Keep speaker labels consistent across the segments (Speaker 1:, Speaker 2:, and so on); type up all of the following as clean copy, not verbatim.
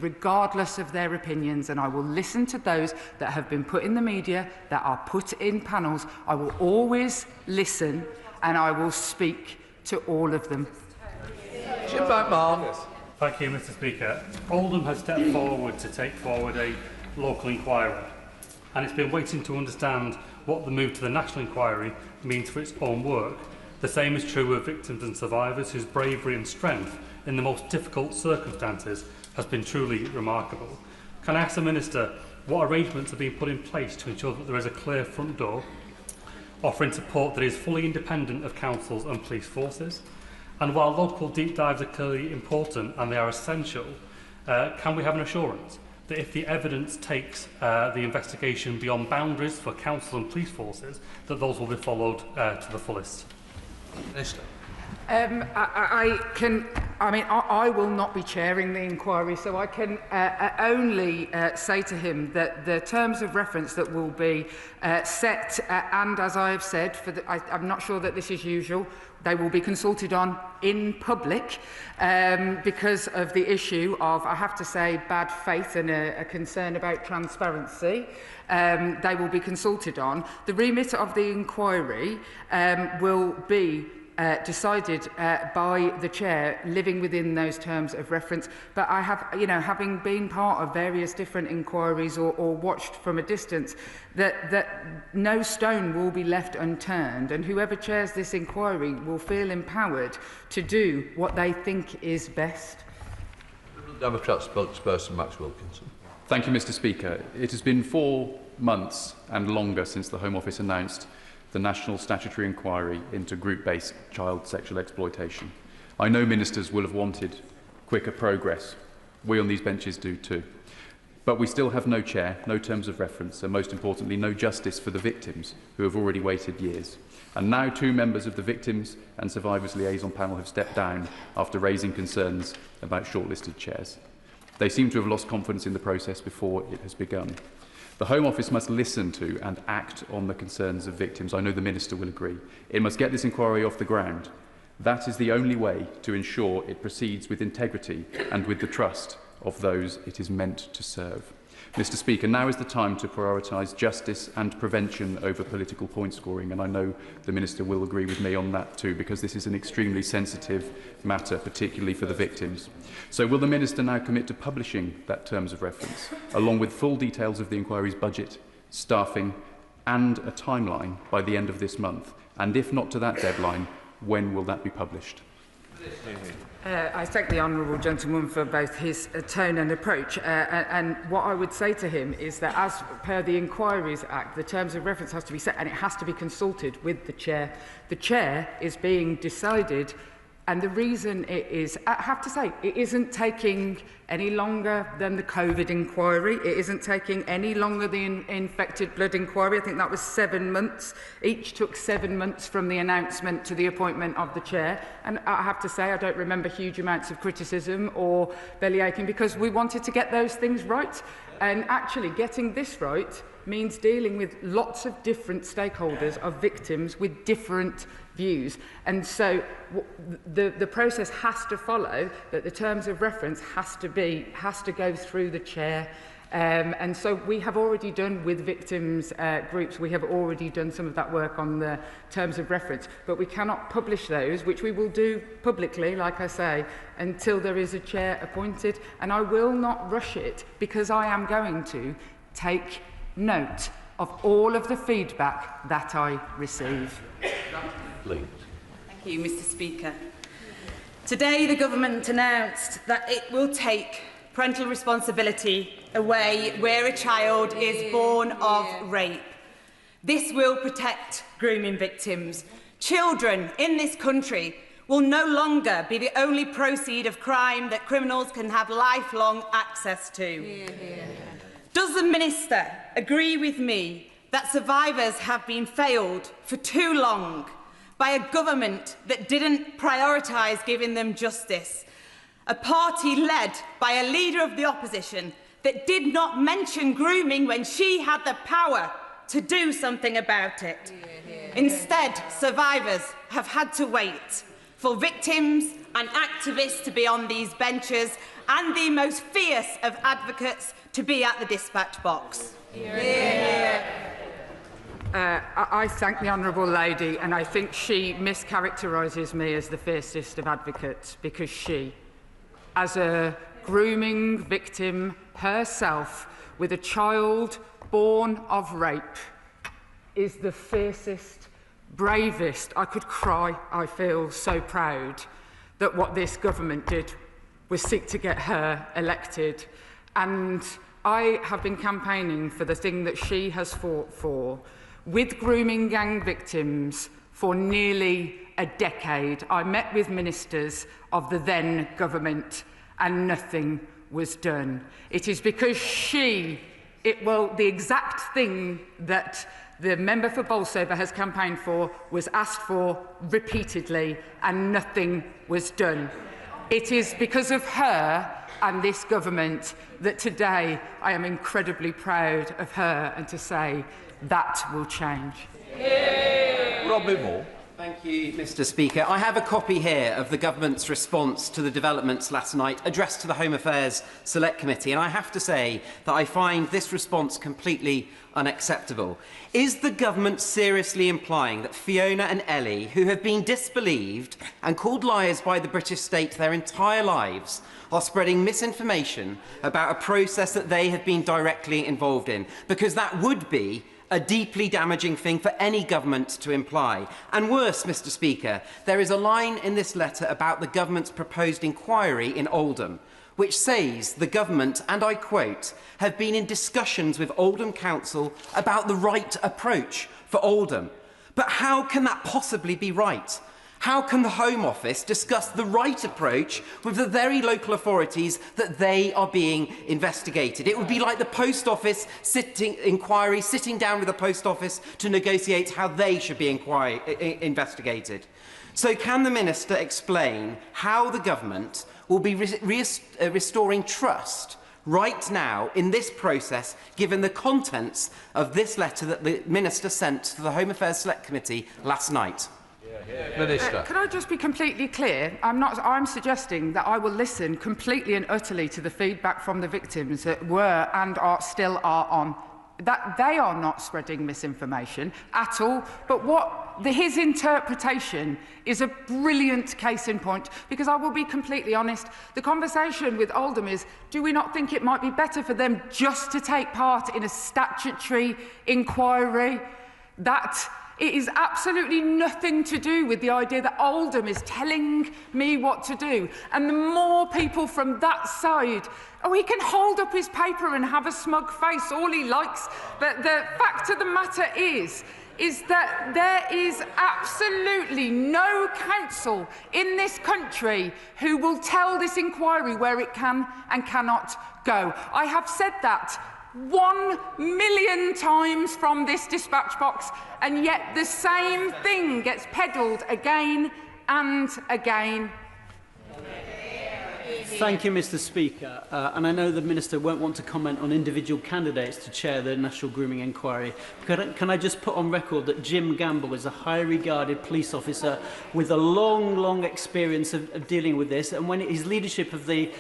Speaker 1: regardless of their opinions, and I will listen to those that have been put in the media, that are put in panels. I will always listen and I will speak to all of them.
Speaker 2: Thank you, Mr. Speaker. Oldham has stepped forward to take forward a local inquiry, and it's been waiting to understand what the move to the national inquiry means for its own work. The same is true of victims and survivors whose bravery and strength in the most difficult circumstances has been truly remarkable. Can I ask the Minister what arrangements are being put in place to ensure that there is a clear front door offering support that is fully independent of councils and police forces? And while local deep dives are clearly important and they are essential, can we have an assurance that if the evidence takes the investigation beyond boundaries for council and police forces, that those will be followed to the fullest?
Speaker 3: Minister.
Speaker 1: I will not be chairing the inquiry, so I can only say to him that the terms of reference that will be set, and as I have said, I'm not sure that this is usual, they will be consulted on in public because of the issue of, I have to say, bad faith and a concern about transparency. They will be consulted on. The remit of the inquiry will be decided by the chair, living within those terms of reference. But I have, having been part of various different inquiries or watched from a distance, that no stone will be left unturned, and whoever chairs this inquiry will feel empowered to do what they think is best.
Speaker 3: Democrat spokesperson Max Wilkinson.
Speaker 4: Thank you, Mr. Speaker. It has been 4 months and longer since the Home Office announced the National Statutory Inquiry into group-based child sexual exploitation. I know ministers will have wanted quicker progress. We on these benches do too. But we still have no chair, no terms of reference, and most importantly, no justice for the victims who have already waited years. And now 2 members of the Victims and Survivors Liaison Panel have stepped down after raising concerns about shortlisted chairs. They seem to have lost confidence in the process before it has begun. The Home Office must listen to and act on the concerns of victims. I know the Minister will agree. It must get this inquiry off the ground. That is the only way to ensure it proceeds with integrity and with the trust of those it is meant to serve. Mr. Speaker, now is the time to prioritise justice and prevention over political point scoring, and I know the Minister will agree with me on that too, because this is an extremely sensitive matter, particularly for the victims. So will the Minister now commit to publishing that terms of reference, along with full details of the inquiry's budget, staffing and a timeline by the end of this month? And if not to that deadline, when will that be published?
Speaker 1: I thank the honourable gentleman for both his tone and approach, and what I would say to him is that as per the Inquiries Act, the terms of reference has to be set and it has to be consulted with the chair. The chair is being decided, and the reason it is, I have to say, it isn't taking any longer than the COVID inquiry. It isn't taking any longer than the infected blood inquiry. I think that was 7 months. Each took 7 months from the announcement to the appointment of the chair. And I have to say, I don't remember huge amounts of criticism or bellyaching, because we wanted to get those things right. And actually getting this right means dealing with lots of different stakeholders of victims with different views. And so the process has to follow that the terms of reference has to go through the chair. And so we have already done with victims groups, we have already done some of that work on the terms of reference, but we cannot publish those, which we will do publicly, like I say, until there is a chair appointed. And I will not rush it, because I am going to take note of all of the feedback that I receive.
Speaker 3: Thank
Speaker 5: you, Mr. Speaker. Today, the government announced that it will take parental responsibility away where a child is born of rape. This will protect grooming victims. Children in this country will no longer be the only proceed of crime that criminals can have lifelong access to. Does the Minister agree with me that survivors have been failed for too long by a government that didn't prioritise giving them justice? A party led by a leader of the opposition that did not mention grooming when she had the power to do something about it. Instead, survivors have had to wait for victims and activists to be on these benches and the most fierce of advocates to be at the dispatch box.
Speaker 1: I thank the honourable lady, and I think she mischaracterises me as the fiercest of advocates, because she, as a grooming victim herself with a child born of rape, is the fiercest, bravest. I could cry. I feel so proud that what this government did was seek to get her elected. And I have been campaigning for the thing that she has fought for with grooming gang victims for nearly a decade. I met with ministers of the then government and nothing was done. It is because the exact thing that the member for Bolsover has campaigned for was asked for repeatedly and nothing was done. It is because of her and this government that today I am incredibly proud of her and to say that will change.
Speaker 3: Robbie Moore.
Speaker 6: Thank you, Mr. Speaker. I have a copy here of the government's response to the developments last night, addressed to the Home Affairs Select Committee, and I have to say that I find this response completely unacceptable. Is the government seriously implying that Fiona and Ellie, who have been disbelieved and called liars by the British state their entire lives, are spreading misinformation about a process that they have been directly involved in? Because that would be a deeply damaging thing for any government to imply. And worse, Mr. Speaker, there is a line in this letter about the government's proposed inquiry in Oldham, which says the government, and I quote, have been in discussions with Oldham Council about the right approach for Oldham. But how can that possibly be right? How can the Home Office discuss the right approach with the very local authorities that they are being investigated? It would be like the Post Office inquiry sitting down with the Post Office to negotiate how they should be investigated. So can the Minister explain how the government will be restoring trust right now in this process, given the contents of this letter that the Minister sent to the Home Affairs Select Committee last night?
Speaker 3: Minister.
Speaker 1: Can I just be completely clear? I'm suggesting that I will listen completely and utterly to the feedback from the victims that were and still are on. That they are not spreading misinformation at all, but his interpretation is a brilliant case in point, because I will be completely honest, the conversation with Oldham is, do we not think it might be better for them just to take part in a statutory inquiry? That it is absolutely nothing to do with the idea that Oldham is telling me what to do. And the more people from that side, he can hold up his paper and have a smug face all he likes, but the fact of the matter is that there is absolutely no council in this country who will tell this inquiry where it can and cannot go. I have said that 1,000,000 times from this dispatch box, and yet the same thing gets peddled again and again.
Speaker 7: Thank you, Mr. Speaker. And I know the Minister won't want to comment on individual candidates to chair the National Grooming Inquiry. Can I just put on record that Jim Gamble is a highly regarded police officer with a long experience of dealing with this, and when his leadership of the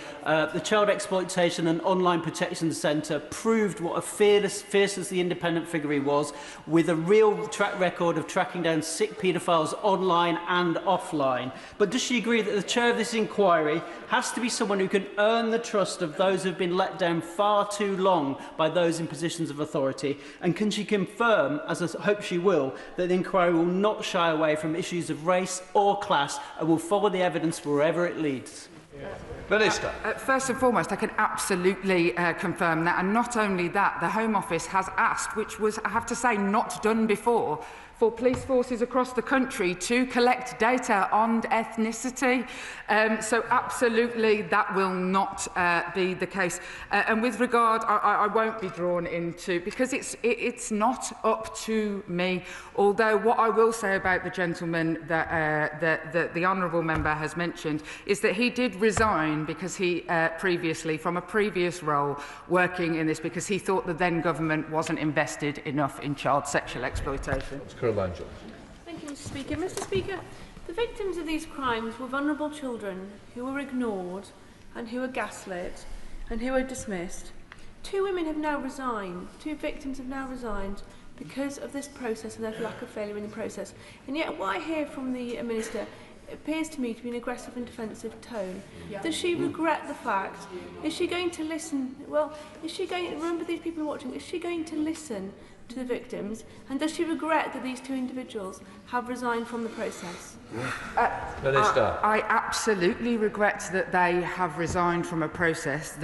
Speaker 7: Child Exploitation and Online Protection Centre proved what a fierce as the independent figure he was, with a real track record of tracking down sick paedophiles online and offline. But does she agree that the chair of this inquiry has to be someone who can earn the trust of those who have been let down far too long by those in positions of authority? And can she confirm, as I hope she will, that the inquiry will not shy away from issues of race or class and will follow the evidence wherever it leads?
Speaker 3: Minister.
Speaker 1: First and foremost, I can absolutely confirm that. And not only that, the Home Office has asked, which was, I have to say, not done before, for police forces across the country to collect data on ethnicity. So absolutely that will not be the case. And with regard, I won't be drawn into, because it's not up to me. Although what I will say about the gentleman that the honourable member has mentioned is that he did resign because he previously, from a previous role working in this, because he thought the then government wasn't invested enough in child sexual exploitation.
Speaker 8: Thank you, Mr. Speaker. Mr. Speaker, The victims of these crimes were vulnerable children who were ignored and who were gaslit and who were dismissed. 2 women have now resigned, 2 victims have now resigned because of this process and their lack of failure in the process. And yet what I hear from the Minister appears to me to be an aggressive and defensive tone. Does she regret the fact? Is she going to listen? Well, is she going, remember these people are watching, is she going to listen to the victims? And does she regret that these 2 individuals have resigned from the process?
Speaker 3: Minister.
Speaker 1: I absolutely regret that they have resigned from the process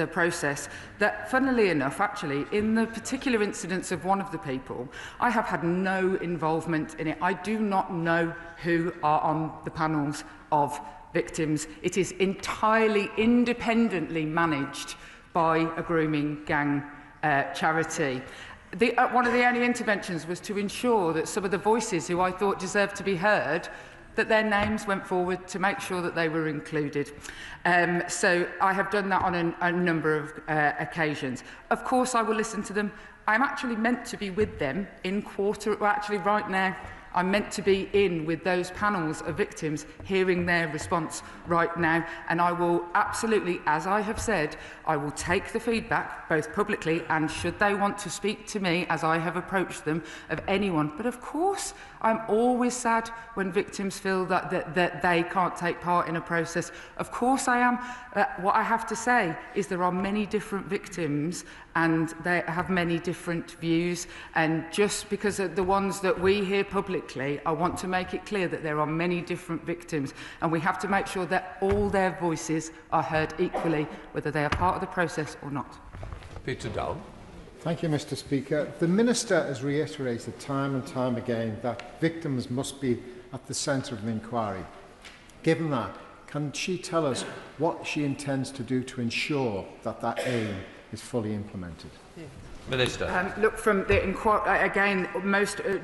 Speaker 1: that, funnily enough, actually, in the particular incidents of one of the people, I have had no involvement in it. I do not know who are on the panels of victims. It is entirely independently managed by a grooming gang charity. One of the only interventions was to ensure that some of the voices who I thought deserved to be heard, that their names went forward to make sure that they were included. So I have done that on a number of occasions. Of course, I will listen to them. I'm actually meant to be with them actually right now, I'm meant to be in with those panels of victims, hearing their response right now. And I will absolutely, as I have said, I will take the feedback, both publicly and should they want to speak to me, as I have approached them, of anyone. But of course, I'm always sad when victims feel that they can't take part in a process. Of course I am. What I have to say is there are many different victims and they have many different views. And just because of the ones that we hear publicly, I want to make it clear that there are many different victims and we have to make sure that all their voices are heard equally, whether they are part of the process or not.
Speaker 3: Peter Down.
Speaker 9: Thank you, Mr. Speaker. The Minister has reiterated time and time again that victims must be at the centre of an inquiry. Given that, can she tell us what she intends to do to ensure that that aim is fully implemented?
Speaker 3: Minister.
Speaker 1: Look, from the inquiry, again,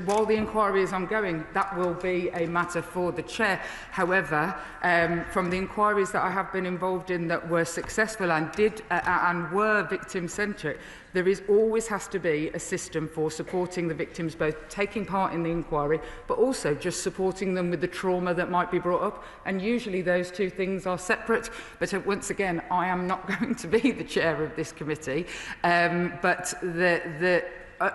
Speaker 1: while the inquiry is ongoing, that will be a matter for the Chair. However, from the inquiries that I have been involved in that were successful and were victim-centric, there always has to be a system for supporting the victims, both taking part in the inquiry, but also just supporting them with the trauma that might be brought up. And usually those two things are separate. But once again, I am not going to be the chair of this committee. But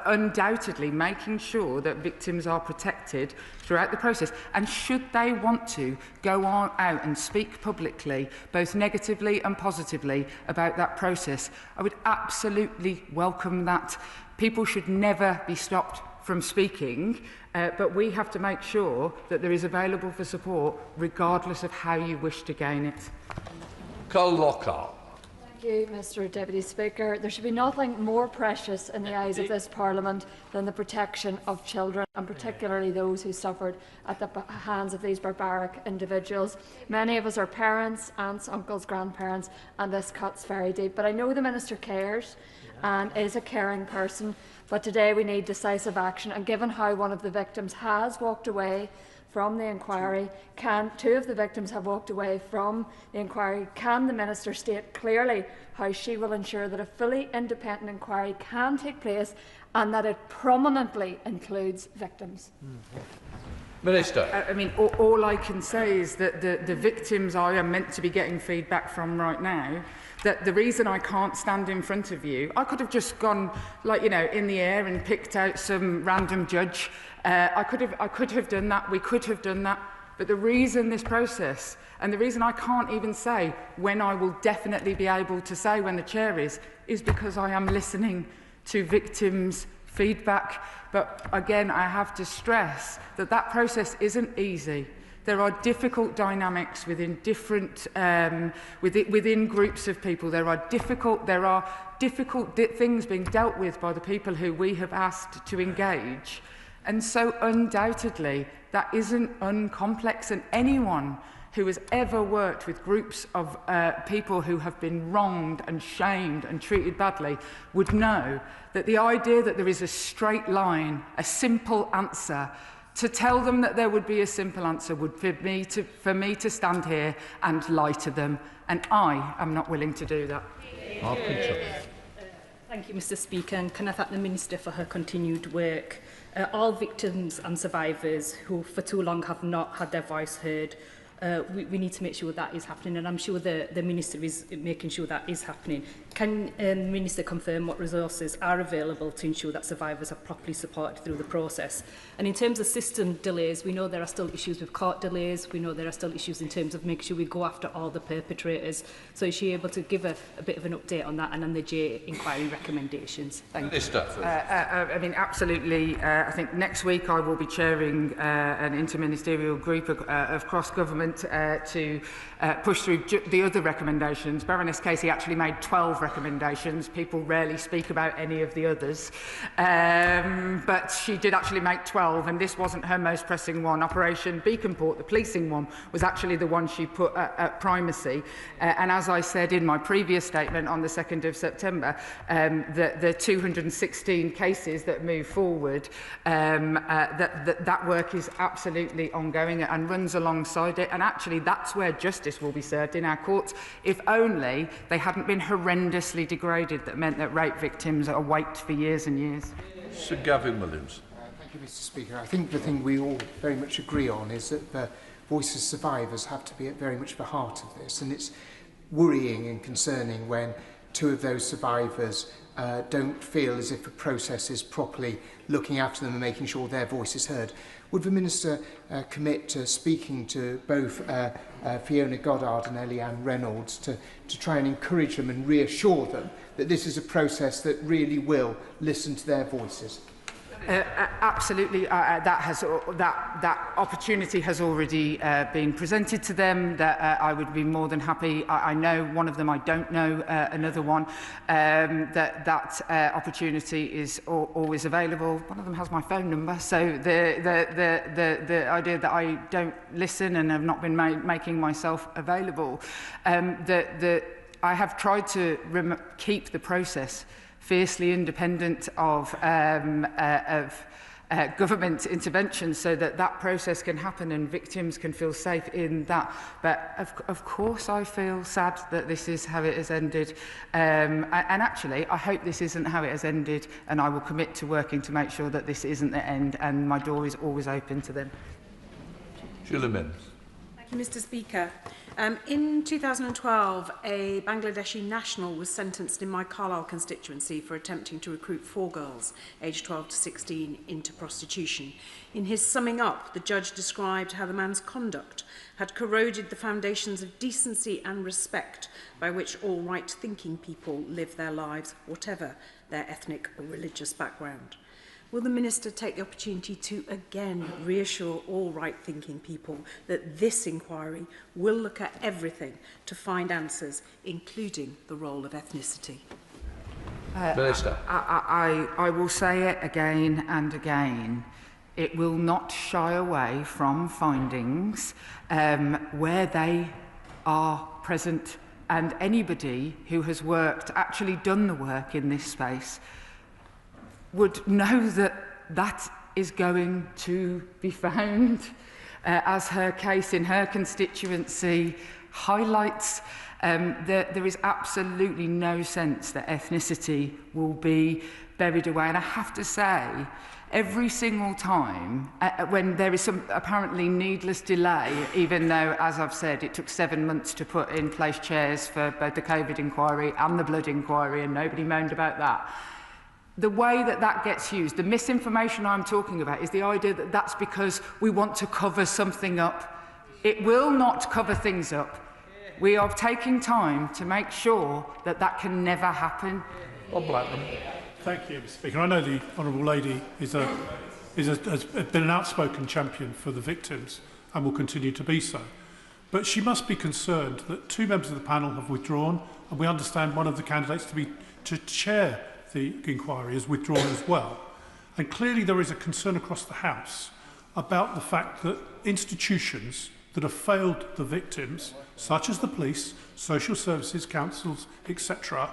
Speaker 1: undoubtedly making sure that victims are protected throughout the process, and should they want to go out and speak publicly, both negatively and positively, about that process, I would absolutely welcome that. People should never be stopped from speaking, but we have to make sure that there is available for support regardless of how you wish to gain it.
Speaker 3: Carl Lockhart.
Speaker 10: Thank you, Mr. Deputy Speaker. There should be nothing more precious in the eyes of this Parliament than the protection of children, and particularly those who suffered at the hands of these barbaric individuals. Many of us are parents, aunts, uncles, grandparents, and this cuts very deep. But I know the Minister cares and is a caring person, but today we need decisive action. And given how one of the victims has walked away from the inquiry, two of the victims have walked away from the inquiry, can the Minister state clearly how she will ensure that a fully independent inquiry can take place and that it prominently includes victims?
Speaker 3: Minister.
Speaker 1: I mean, all I can say is that the victims I am meant to be getting feedback from right now, that the reason I can't stand in front of you, I could have just gone, like, in the air and picked out some random judge. I could have done that. We could have done that. But the reason this process, and the reason I can't even say when I will definitely be able to say when the chair is because I am listening to victims' feedback. But again, I have to stress that that process isn't easy. There are difficult dynamics within different within groups of people. There are difficult things being dealt with by the people who we have asked to engage. And so undoubtedly, that isn't uncomplex, and anyone who has ever worked with groups of people who have been wronged and shamed and treated badly would know that the idea that there is a straight line, a simple answer, to tell them that there would be a simple answer would for me to stand here and lie to them, and I am not willing to do that.
Speaker 10: Thank
Speaker 11: Thank you, Mr Speaker, and can I thank the Minister for her continued work. All victims and survivors who for too long have not had their voice heard, we need to make sure that is happening, and I'm sure the Minister is making sure that is happening. Can the Minister confirm what resources are available to ensure that survivors are properly supported through the process? And in terms of system delays, we know there are still issues with court delays, we know there are still issues in terms of making sure we go after all the perpetrators. So is she able to give a bit of an update on that and on the J inquiry recommendations? Thank you.
Speaker 3: Minister.
Speaker 1: I mean, absolutely. I think next week I will be chairing an interministerial group of cross-government to push through the other recommendations. Baroness Casey actually made 12 recommendations. People rarely speak about any of the others. But she did actually make 12, and this wasn't her most pressing one. Operation Beaconport, the policing one, was actually the one she put at primacy. And as I said in my previous statement on the 2nd of September, the 216 cases that move forward, that work is absolutely ongoing and runs alongside it. And actually, that's where justice will be served in our courts, if only they hadn't been horrendously degraded, that meant that rape victims are waked for years and years.
Speaker 3: Sir Gavin Williams.
Speaker 9: Thank you, Mr Speaker. I think the thing we all very much agree on is that the voices of survivors have to be at very much the heart of this, and it's worrying and concerning when two of those survivors don't feel as if the process is properly looking after them and making sure their voice is heard. Would the Minister commit to speaking to both Fiona Goddard and Eliane Reynolds to try and encourage them and reassure them that this is a process that really will listen to their voices?
Speaker 1: Absolutely, that opportunity has already been presented to them. That I would be more than happy. I know one of them. I don't know another one. That opportunity is always available. One of them has my phone number. So the idea that I don't listen and have not been making myself available. I have tried to keep the process fiercely independent of government intervention, so that process can happen and victims can feel safe in that. But of course I feel sad that this is how it has ended, and actually I hope this isn't how it has ended, and I will commit to working to make sure that this isn't the end, and my door is always open to them.
Speaker 3: Sheila Mims.
Speaker 12: Thank you, Mr Speaker. In 2012, a Bangladeshi national was sentenced in my Carlisle constituency for attempting to recruit 4 girls, aged 12 to 16, into prostitution. In his summing up, the judge described how the man's conduct had corroded the foundations of decency and respect by which all right-thinking people live their lives, whatever their ethnic or religious background. Will the Minister take the opportunity to again reassure all right-thinking people that this inquiry will look at everything to find answers, including the role of ethnicity?
Speaker 3: Minister.
Speaker 1: I will say it again and again. It will not shy away from findings where they are present, and anybody who has actually done the work in this space would know that that is going to be found, as her case in her constituency highlights. There is absolutely no sense that ethnicity will be buried away. And I have to say, every single time when there is some apparently needless delay, even though, as I've said, it took 7 months to put in place chairs for both the COVID inquiry and the blood inquiry, and nobody moaned about that. The way that gets used, the misinformation I'm talking about, is the idea that that's because we want to cover something up. It will not cover things up. We are taking time to make sure that that can never happen.
Speaker 3: Bob Blackman.
Speaker 13: Thank you, Mr Speaker. I know the Honourable Lady has been an outspoken champion for the victims and will continue to be so. But she must be concerned that 2 members of the panel have withdrawn, and we understand one of the candidates to chair the inquiry has withdrawn as well. And clearly there is a concern across the House about the fact that institutions that have failed the victims, such as the police, social services, councils, etc.,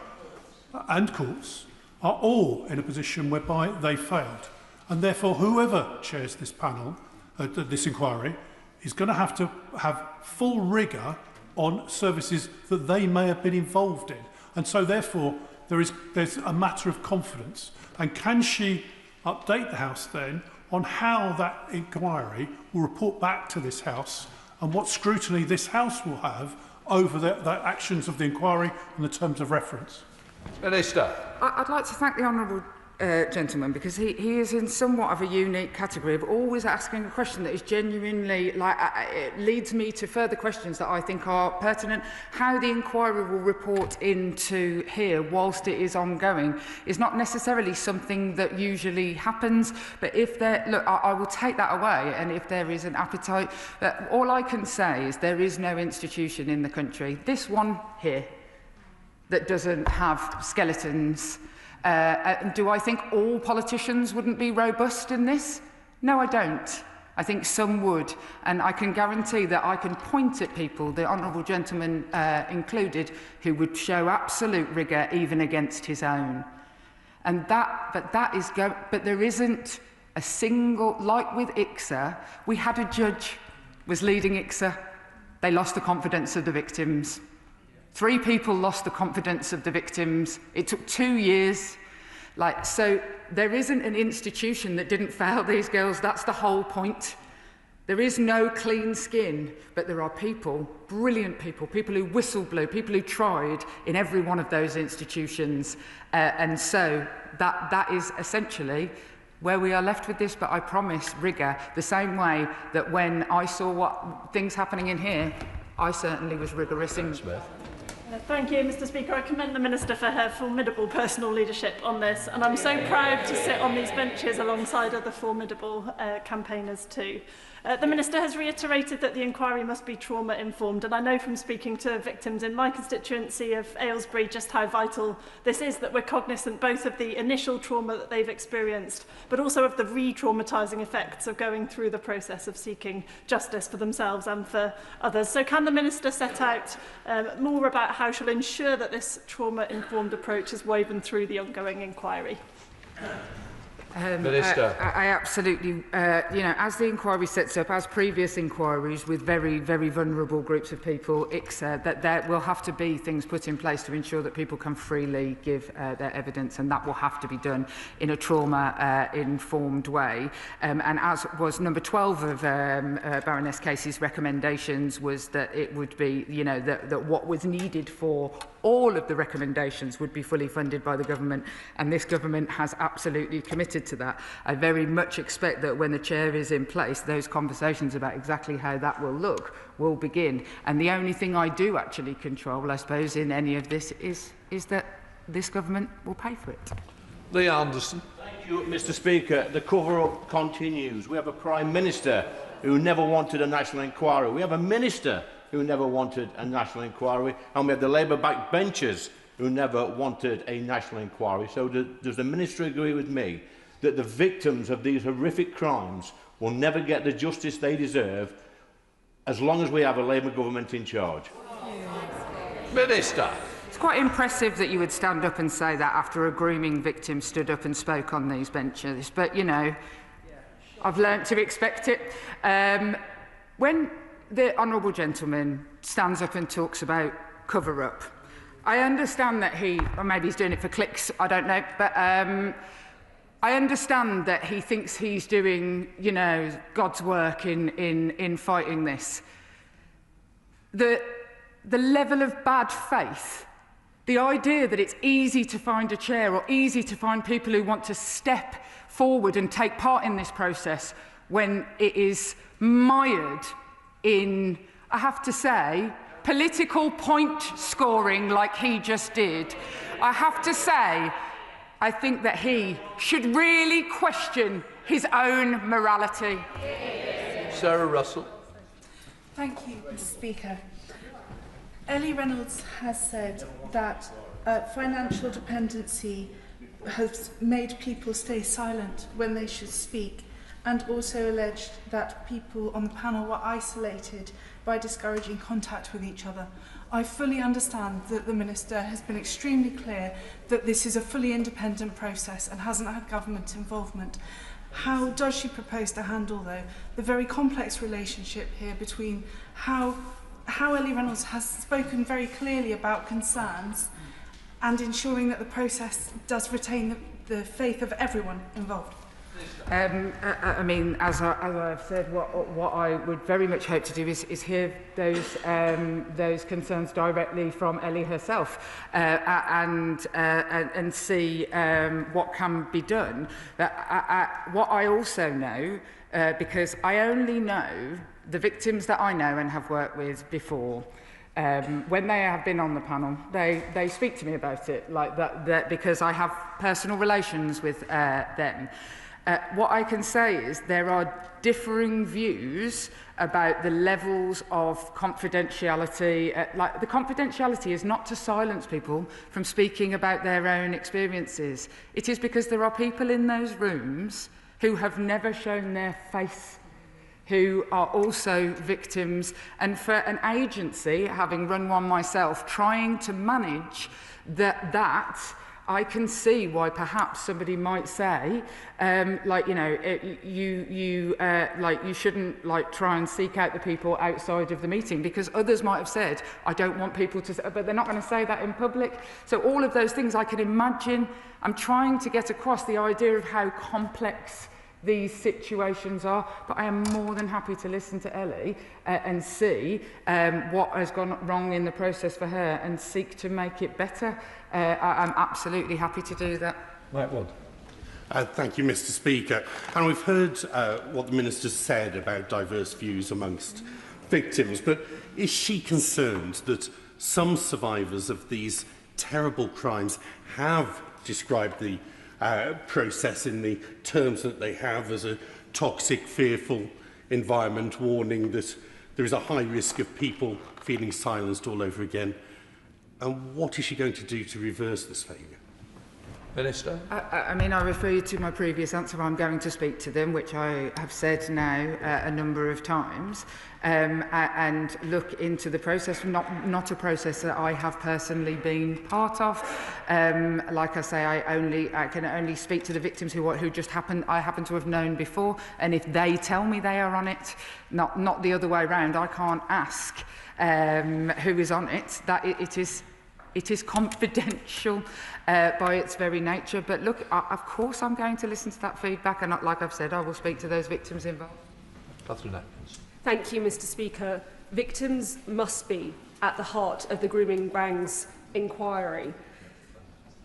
Speaker 13: and courts, are all in a position whereby they failed. And therefore, whoever chairs this panel, this inquiry, is going to have full rigour on services that they may have been involved in. And so, therefore, there's a matter of confidence. And can she update the House then on how that inquiry will report back to this House and what scrutiny this House will have over the actions of the inquiry and the terms of reference?
Speaker 3: Minister.
Speaker 1: I'd like to thank the honourable gentleman, because he is in somewhat of a unique category of always asking a question that is genuinely, it leads me to further questions that I think are pertinent. How the inquiry will report into here whilst it is ongoing is not necessarily something that usually happens, but if there, look, I will take that away, and if there is an appetite, but all I can say is there is no institution in the country, this one here, that doesn't have skeletons. Do I think all politicians wouldn't be robust in this? No, I don't. I think some would, and I can guarantee that I can point at people, the honourable gentleman included, who would show absolute rigour even against his own. And but there isn't a single, like with ICSA, we had a judge was leading ICSA. They lost the confidence of the victims. 3 people lost the confidence of the victims. It took 2 years. So there isn't an institution that didn't fail these girls. That's the whole point. There is no clean skin, but there are people, brilliant people, people who whistle blew, people who tried in every one of those institutions. And so that is essentially where we are left with this, but I promise rigour, the same way that when I saw things happening in here, I certainly was rigorous in...
Speaker 14: Thank you, Mr. Speaker. I commend the Minister for her formidable personal leadership on this, and I'm so proud to sit on these benches alongside other formidable campaigners too. The Minister has reiterated that the inquiry must be trauma-informed, and I know from speaking to victims in my constituency of Aylesbury just how vital this is, that we're cognisant both of the initial trauma that they've experienced, but also of the re-traumatising effects of going through the process of seeking justice for themselves and for others. So can the Minister set out more about how she'll ensure that this trauma-informed approach is woven through the ongoing inquiry?
Speaker 3: Minister.
Speaker 1: I absolutely, as the inquiry sets up, as previous inquiries with very, very vulnerable groups of people, ICSA, that there will have to be things put in place to ensure that people can freely give their evidence, and that will have to be done in a trauma-informed way. And as was number 12 of Baroness Casey's recommendations, was that it would be, that what was needed for all of the recommendations would be fully funded by the government, and this government has absolutely committed to that. I very much expect that when the chair is in place, those conversations about exactly how that will look will begin. And the only thing I do actually control, I suppose, in any of this is that this government will pay for it.
Speaker 3: Lee Anderson.
Speaker 15: Thank you, Mr. Speaker. The cover-up continues. We have a Prime Minister who never wanted a national inquiry. We have a Minister who never wanted a national inquiry, and we have the Labour backbenchers who never wanted a national inquiry. So does the Minister agree with me that the victims of these horrific crimes will never get the justice they deserve as long as we have a Labour government in charge?
Speaker 3: Minister.
Speaker 1: It's quite impressive that you would stand up and say that after a grooming victim stood up and spoke on these benches, but, I've learnt to expect it. When the honourable gentleman stands up and talks about cover-up, I understand that or maybe he's doing it for clicks, I don't know, but I understand that he thinks he's doing, God's work in fighting this. The level of bad faith, the idea that it's easy to find a chair or easy to find people who want to step forward and take part in this process when it is mired in, I have to say, political point scoring like he just did. I have to say, I think that he should really question his own morality.
Speaker 3: Sarah Russell.
Speaker 16: Thank you, Mr. Speaker. Ellie Reynolds has said that financial dependency has made people stay silent when they should speak, and also alleged that people on the panel were isolated by discouraging contact with each other. I fully understand that the Minister has been extremely clear that this is a fully independent process and hasn't had government involvement. How does she propose to handle, though, the very complex relationship here between how Ellie Reynolds has spoken very clearly about concerns and ensuring that the process does retain the faith of everyone involved?
Speaker 1: I mean, as I've said, what I would very much hope to do is hear those concerns directly from Ellie herself, and see what can be done. What I also know, because I only know the victims that I know and have worked with before. When they have been on the panel, they speak to me about it like that because I have personal relations with them. What I can say is there are differing views about the levels of confidentiality. Like the confidentiality is not to silence people from speaking about their own experiences. It is because there are people in those rooms who have never shown their face, who are also victims, and for an agency, having run one myself, trying to manage that I can see why perhaps somebody might say, like, you know, you shouldn't like try and seek out the people outside of the meeting, because others might have said, I don't want people to, but they're not going to say that in public. So all of those things I can imagine. I'm trying to get across the idea of how complex these situations are, but I am more than happy to listen to Ellie and see what has gone wrong in the process for her and seek to make it better. I'm absolutely happy to do that.
Speaker 17: Mike Wood.
Speaker 18: Thank you, Mr. Speaker. And we've heard what the Minister said about diverse views amongst victims, but is she concerned that some survivors of these terrible crimes have described the process in the terms that they have as a toxic, fearful environment, warning that there is a high risk of people feeling silenced all over again? And what is she going to do to reverse this failure?
Speaker 3: Minister?
Speaker 1: I mean, I refer you to my previous answer. I'm going to speak to them, which I have said now a number of times, and look into the process, not a process that I have personally been part of. Like I say, I can only speak to the victims who I happen to have known before, and if they tell me they are on it, not the other way around. I can't ask who is on it. That it is confidential by its very nature. But look, of course I'm going to listen to that feedback, and like I've said, I will speak to those victims involved.
Speaker 3: Catherine Atkins.
Speaker 19: Thank you, Mr. Speaker. Victims must be at the heart of the Grooming Gangs inquiry.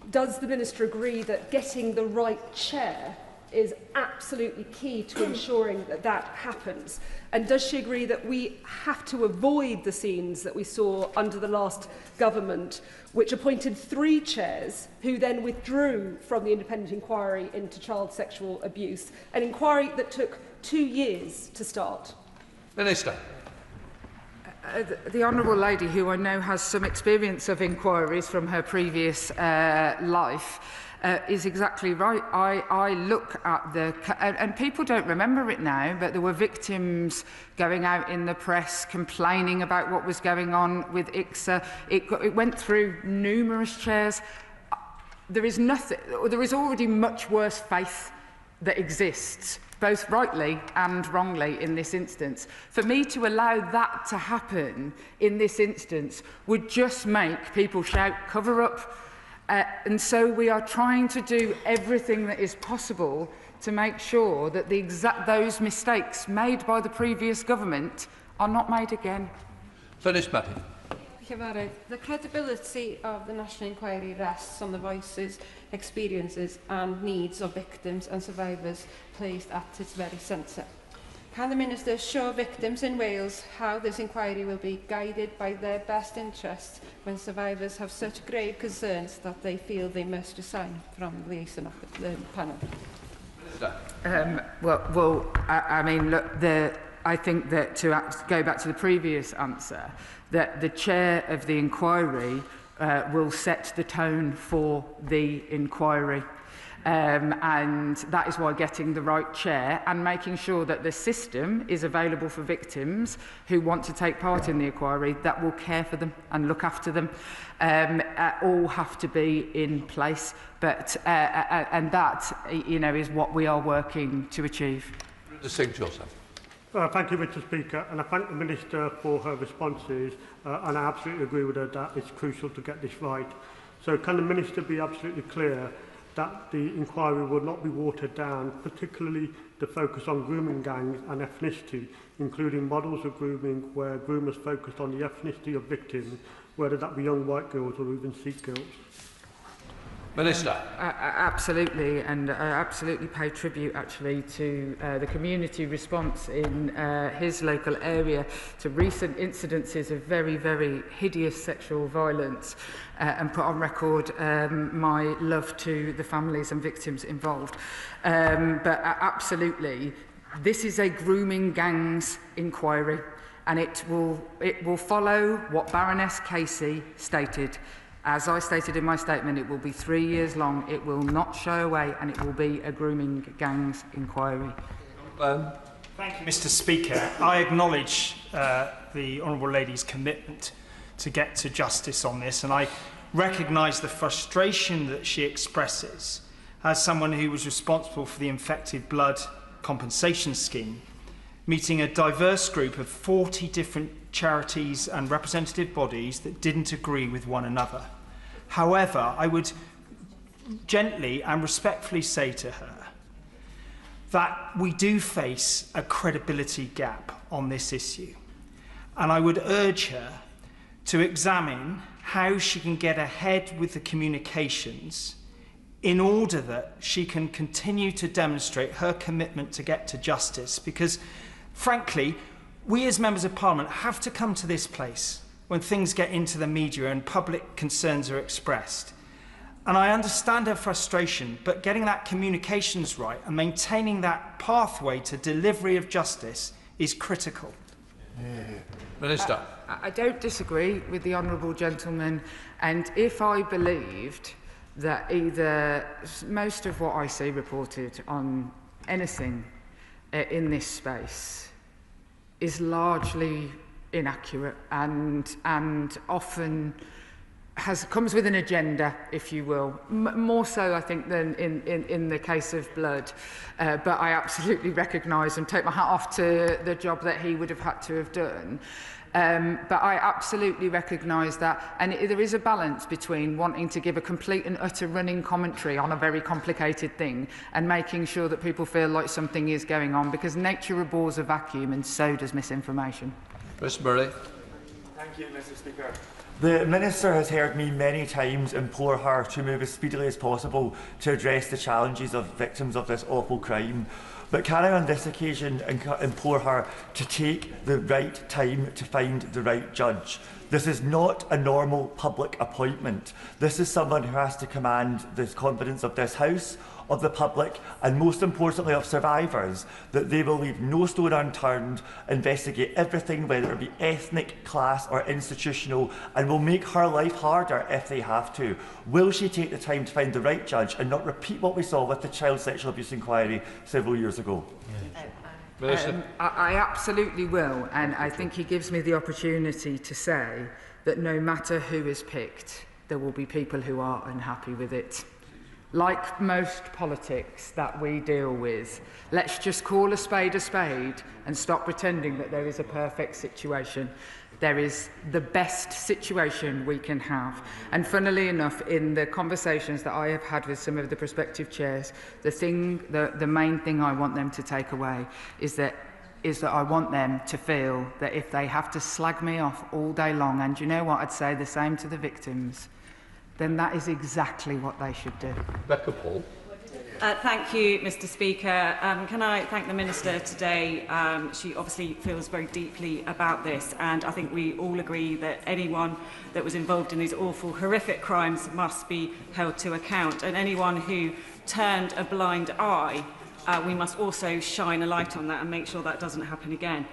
Speaker 19: Does the Minister agree that getting the right chair is absolutely key to ensuring that that happens? And does she agree that we have to avoid the scenes that we saw under the last government, which appointed 3 chairs who then withdrew from the independent inquiry into child sexual abuse, an inquiry that took 2 years to start?
Speaker 3: Minister.
Speaker 1: The Honourable Lady, who I know has some experience of inquiries from her previous life, is exactly right. I look at and people don't remember it now, but there were victims going out in the press complaining about what was going on with ICSA. It went through numerous chairs. There is already much worse faith that exists, both rightly and wrongly in this instance. For me to allow that to happen in this instance would just make people shout, cover up. And so we are trying to do everything that is possible to make sure that those mistakes made by the previous government are not made again.
Speaker 3: Finish, Matty.
Speaker 20: The credibility of the National Inquiry rests on the voices, experiences and needs of victims and survivors placed at its very centre. Can the Minister show victims in Wales how this inquiry will be guided by their best interests when survivors have such grave concerns that they feel they must resign from the AC1E panel?
Speaker 1: I mean, look, I think that to go back to the previous answer, that the chair of the inquiry will set the tone for the inquiry. And that is why getting the right chair and making sure that the system is available for victims who want to take part in the inquiry, that will care for them and look after them, all have to be in place. But and that, you know, is what we are working to achieve.
Speaker 3: Thank you,
Speaker 21: Mr. Speaker, and I thank the Minister for her responses, and I absolutely agree with her that it's crucial to get this right.
Speaker 17: So can the Minister be absolutely clear that the inquiry will not be watered down, particularly the focus on grooming gangs and ethnicity, including models of grooming where groomers focused on the ethnicity of victims, whether that be young white girls or even Sikh girls?
Speaker 3: Minister.
Speaker 1: Absolutely, and I absolutely pay tribute actually to the community response in his local area to recent incidences of very, very hideous sexual violence and put on record my love to the families and victims involved. But absolutely, this is a grooming gangs inquiry, and it will follow what Baroness Casey stated. As I stated in my statement, it will be 3 years long, it will not show away, and it will be a grooming gangs inquiry.
Speaker 21: Thank you, Mr. Speaker. I acknowledge the Honourable Lady's commitment to get to justice on this, and I recognise the frustration that she expresses as someone who was responsible for the Infected Blood Compensation Scheme, meeting a diverse group of 40 different charities and representative bodies that didn't agree with one another. However, I would gently and respectfully say to her that we do face a credibility gap on this issue. And I would urge her to examine how she can get ahead with the communications in order that she can continue to demonstrate her commitment to get to justice. Because, frankly, we as members of Parliament have to come to this place when things get into the media and public concerns are expressed. And I understand her frustration, but getting that communications right and maintaining that pathway to delivery of justice is critical.
Speaker 3: Minister.
Speaker 1: I don't disagree with the honourable gentleman, and if I believed that either most of what I see reported on anything in this space is largely inaccurate and often comes with an agenda, if you will, more so I think than in the case of blood. But I absolutely recognise and take my hat off to the job that he would have had to have done. But I absolutely recognise that, and there is a balance between wanting to give a complete and utter running commentary on a very complicated thing and making sure that people feel like something is going on, because nature abhors a vacuum and so does misinformation.
Speaker 3: Mr. Murray.
Speaker 22: Thank you, Mr. Speaker. The Minister has heard me many times implore her to move as speedily as possible to address the challenges of victims of this awful crime. But can I on this occasion implore her to take the right time to find the right judge? This is not a normal public appointment. This is someone who has to command the confidence of this House, of the public, and most importantly of survivors, that they will leave no stone unturned, investigate everything, whether it be ethnic, class or institutional, and will make her life harder if they have to. Will she take the time to find the right judge and not repeat what we saw with the child sexual abuse inquiry several years ago?
Speaker 1: I absolutely will, and I think he gives me the opportunity to say that no matter who is picked, there will be people who are unhappy with it. Like most politics that we deal with, let's just call a spade and stop pretending that there is a perfect situation. There is the best situation we can have. And funnily enough, in the conversations that I have had with some of the prospective chairs, the main thing I want them to take away is that I want them to feel that if they have to slag me off all day long, and you know what, I'd say the same to the victims, then that is exactly what they should do.
Speaker 3: Rebecca Paul.
Speaker 5: Thank you, Mr. Speaker. Can I thank the Minister today? She obviously feels very deeply about this, and I think we all agree that anyone that was involved in these awful, horrific crimes must be held to account, and anyone who turned a blind eye, we must also shine a light on that and make sure that doesn't happen again.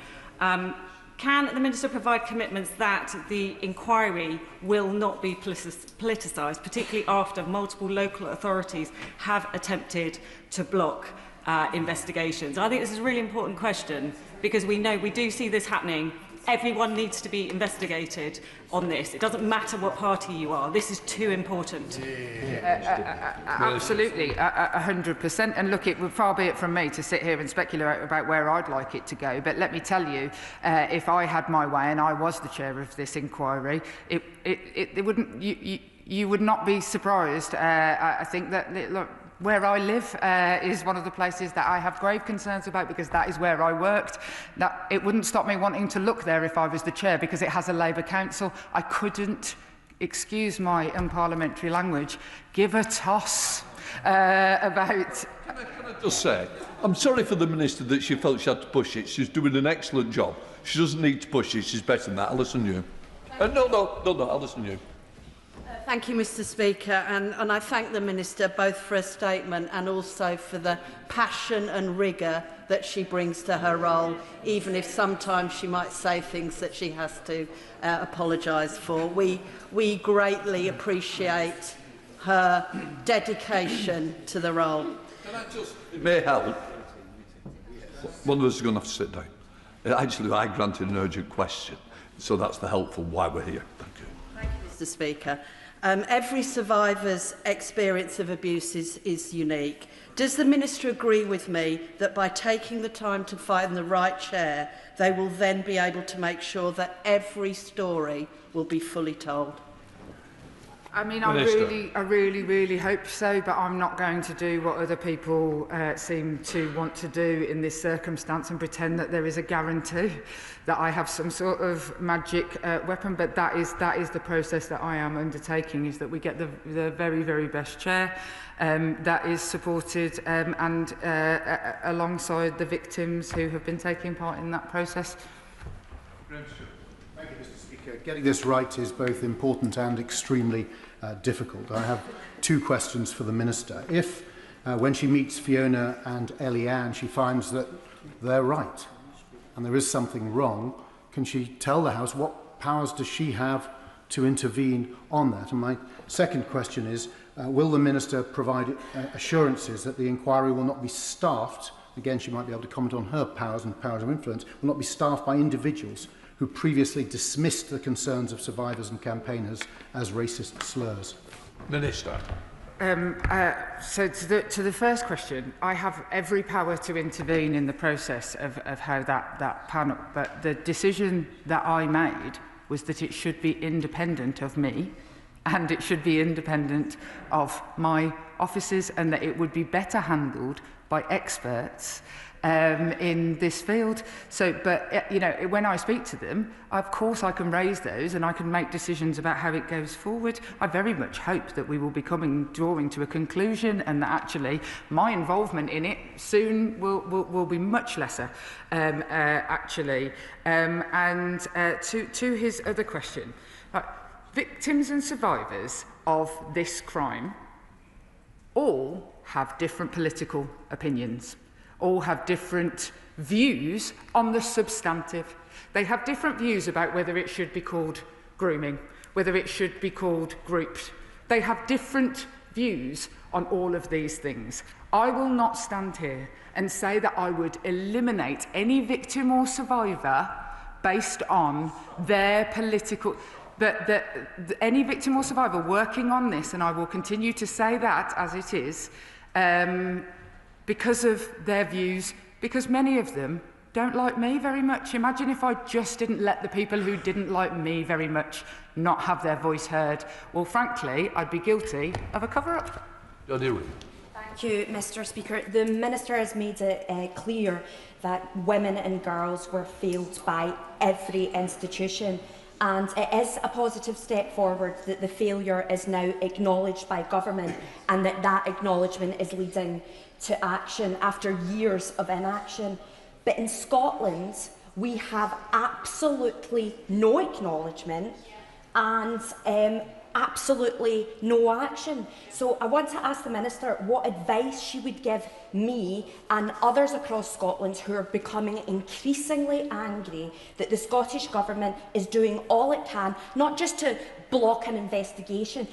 Speaker 5: Can the Minister provide commitments that the inquiry will not be politicised, particularly after multiple local authorities have attempted to block investigations? I think this is a really important question, because we do see this happening. Everyone needs to be investigated on this. It doesn't matter what party you are. This is too important.
Speaker 1: Absolutely, 100%. And look, it would far be it from me to sit here and speculate about where I'd like it to go. But let me tell you, if I had my way and I was the chair of this inquiry, it wouldn't. you would not be surprised. I think that, look, where I live is one of the places that I have grave concerns about, because that is where I worked. That it wouldn't stop me wanting to look there if I was the chair, because it has a Labour council. I couldn't, excuse my unparliamentary language, give a toss about...
Speaker 3: Can I just say, I'm sorry for the Minister that she felt she had to push it. She's doing an excellent job. She doesn't need to push it. She's better than that. I'll listen to you. No, I'll listen to you.
Speaker 2: Thank you, Mr Speaker, and I thank the Minister both for her statement and also for the passion and rigour that she brings to her role, even if sometimes she might say things that she has to apologise for. We greatly appreciate her dedication to the role.
Speaker 3: Can I just, it may help. One of us is going to have to sit down. Actually, I granted an urgent question, so that's the helpful why we're here. Thank you.
Speaker 2: Thank you, Mr Speaker. Every survivor's experience of abuse is unique. Does the Minister agree with me that by taking the time to find the right chair, they will then be able to make sure that every story will be fully told?
Speaker 1: I mean, I really hope so, but I'm not going to do what other people seem to want to do in this circumstance and pretend that there is a guarantee that I have some sort of magic weapon. But that is the process that I am undertaking, is that we get the very, very best chair that is supported and alongside the victims who have been taking part in that process.
Speaker 9: Thank you, Mr Speaker. Getting this right is both important and extremely difficult. I have two questions for the Minister. If, when she meets Fiona and Eliane, she finds that they're right and there is something wrong, can she tell the House what powers does she have to intervene on that? And my second question is, will the Minister provide assurances that the inquiry will not be staffed, again she might be able to comment on her powers and powers of influence, will not be staffed by individuals who previously dismissed the concerns of survivors and campaigners as racist slurs?
Speaker 3: Minister.
Speaker 1: So to the first question, I have every power to intervene in the process of how that panel, but the decision that I made was that it should be independent of me and it should be independent of my offices, and that it would be better handled by experts in this field. So, but you know, when I speak to them, of course I can raise those and I can make decisions about how it goes forward. I very much hope that we will be drawing to a conclusion, and that actually my involvement in it soon will be much lesser, actually. And to his other question, victims and survivors of this crime all have different political opinions, all have different views on the substantive. They have different views about whether it should be called grooming, whether it should be called grouped. They have different views on all of these things. I will not stand here and say that I would eliminate any victim or survivor based on their political... any victim or survivor working on this, and I will continue to say that as it is, because of their views, because many of them don't like me very much. Imagine if I just didn't let the people who didn't like me very much not have their voice heard. Well, frankly, I'd be guilty of a cover-up.
Speaker 3: Thank
Speaker 4: you, Mr Speaker. The Minister has made it clear that women and girls were failed by every institution. And it is a positive step forward that the failure is now acknowledged by government, and that acknowledgement is leading to action after years of inaction. But in Scotland, we have absolutely no acknowledgement and absolutely no action. So I want to ask the Minister what advice she would give me and others across Scotland who are becoming increasingly angry that the Scottish Government is doing all it can, not just to block an investigation,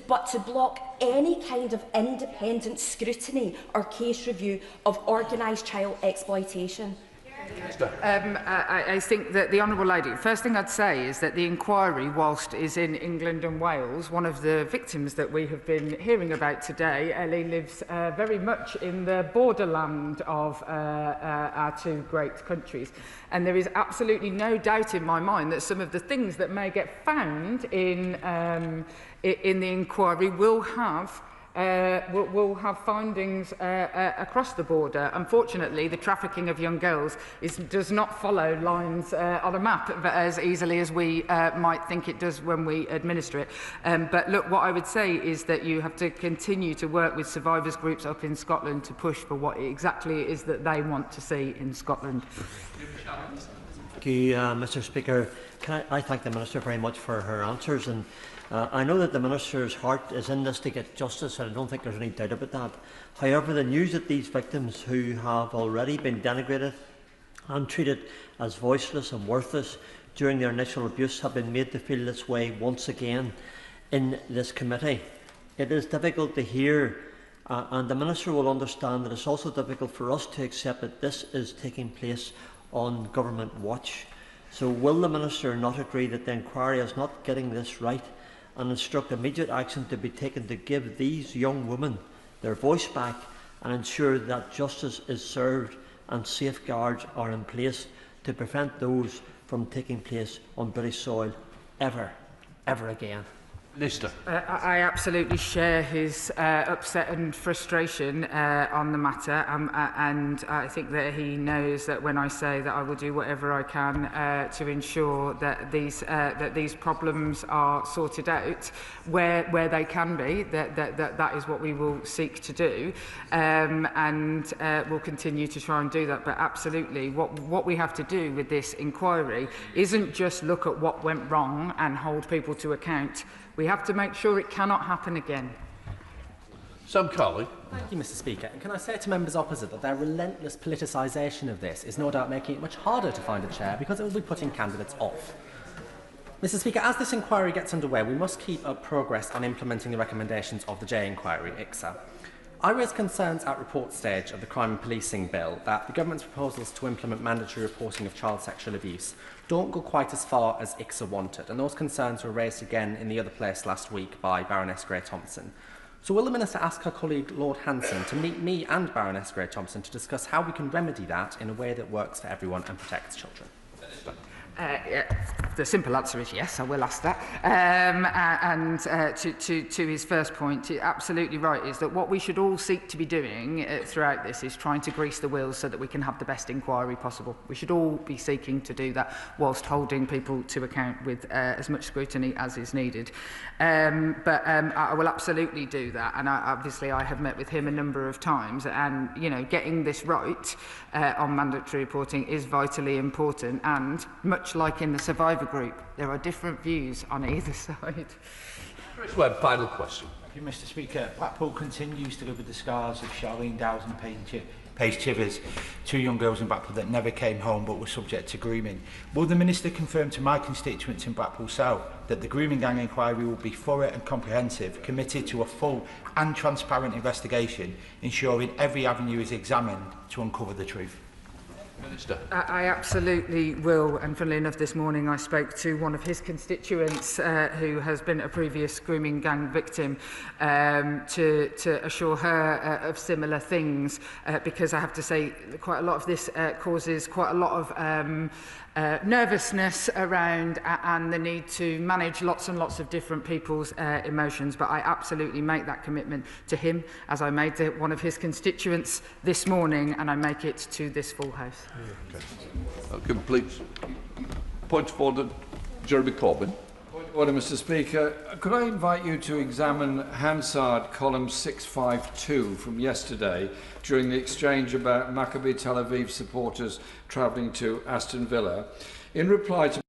Speaker 4: but to block any kind of independent scrutiny or case review of organised child exploitation.
Speaker 1: I think that the Honourable Lady, first thing I'd say is that the inquiry, whilst is in England and Wales, one of the victims that we have been hearing about today, Ellie, lives very much in the borderland of our two great countries. And there is absolutely no doubt in my mind that some of the things that may get found in the inquiry will have findings across the border. Unfortunately, the trafficking of young girls does not follow lines on a map as easily as we might think it does when we administer it. But look, what I would say is that you have to continue to work with survivors groups up in Scotland to push for what exactly it is that they want to see in Scotland.
Speaker 6: Thank you, Mr. Speaker. I thank the Minister very much for her answers, and I know that the Minister's heart is in this to get justice, and I don't think there's any doubt about that. However, the news that these victims who have already been denigrated and treated as voiceless and worthless during their initial abuse have been made to feel this way once again in this committee. It is difficult to hear, and the Minister will understand that it's also difficult for us to accept that this is taking place on government watch. So will the Minister not agree that the inquiry is not getting this right and instruct immediate action to be taken to give these young women their voice back and ensure that justice is served and safeguards are in place to prevent those from taking place on British soil ever again?
Speaker 3: Minister.
Speaker 1: I absolutely share his upset and frustration on the matter, and I think that he knows that when I say that I will do whatever I can to ensure that these problems are sorted out where they can be, that is what we will seek to do, and we'll continue to try and do that. But absolutely, what we have to do with this inquiry isn't just look at what went wrong and hold people to account. We have to make sure it cannot happen again.
Speaker 3: Sam Carley.
Speaker 7: Thank you, Mr. Speaker. And can I say to members opposite that their relentless politicisation of this is no doubt making it much harder to find a chair because it will be putting candidates off. Mr. Speaker, as this inquiry gets underway, we must keep up progress on implementing the recommendations of the J Inquiry, ICSA. I raised concerns at report stage of the Crime and Policing Bill that the government's proposals to implement mandatory reporting of child sexual abuse don't go quite as far as ICSA wanted, and those concerns were raised again in the other place last week by Baroness Gray-Thompson. So will the Minister ask her colleague Lord Hanson to meet me and Baroness Gray-Thompson to discuss how we can remedy that in a way that works for everyone and protects children?
Speaker 1: The simple answer is yes, I will ask that. To his first point, absolutely right, is that what we should all seek to be doing throughout this is trying to grease the wheels so that we can have the best inquiry possible. We should all be seeking to do that whilst holding people to account with as much scrutiny as is needed. But I will absolutely do that, and obviously I have met with him a number of times, and getting this right on mandatory reporting is vitally important, and much like in the survivor group, there are different views on either side.
Speaker 3: Chris Webb, final question.
Speaker 23: Thank you, Mr. Speaker. Blackpool continues to live with the scars of Charlene Dowes and Paige Chivers, two young girls in Blackpool that never came home but were subject to grooming. Will the Minister confirm to my constituents in Blackpool South that the Grooming Gang inquiry will be thorough and comprehensive, committed to a full and transparent investigation, ensuring every avenue is examined to uncover the truth?
Speaker 3: Minister.
Speaker 1: I absolutely will, and funnily enough this morning I spoke to one of his constituents who has been a previous grooming gang victim to assure her of similar things, because I have to say quite a lot of this causes quite a lot of nervousness around and the need to manage lots and lots of different people's emotions, but I absolutely make that commitment to him as I made to one of his constituents this morning, and I make it to this full House.
Speaker 3: Okay. Complete. Point of order, Jeremy Corbyn.
Speaker 24: Point of order, Mr. Speaker. Could I invite you to examine Hansard column 652 from yesterday during the exchange about Maccabi Tel Aviv supporters travelling to Aston Villa? In reply to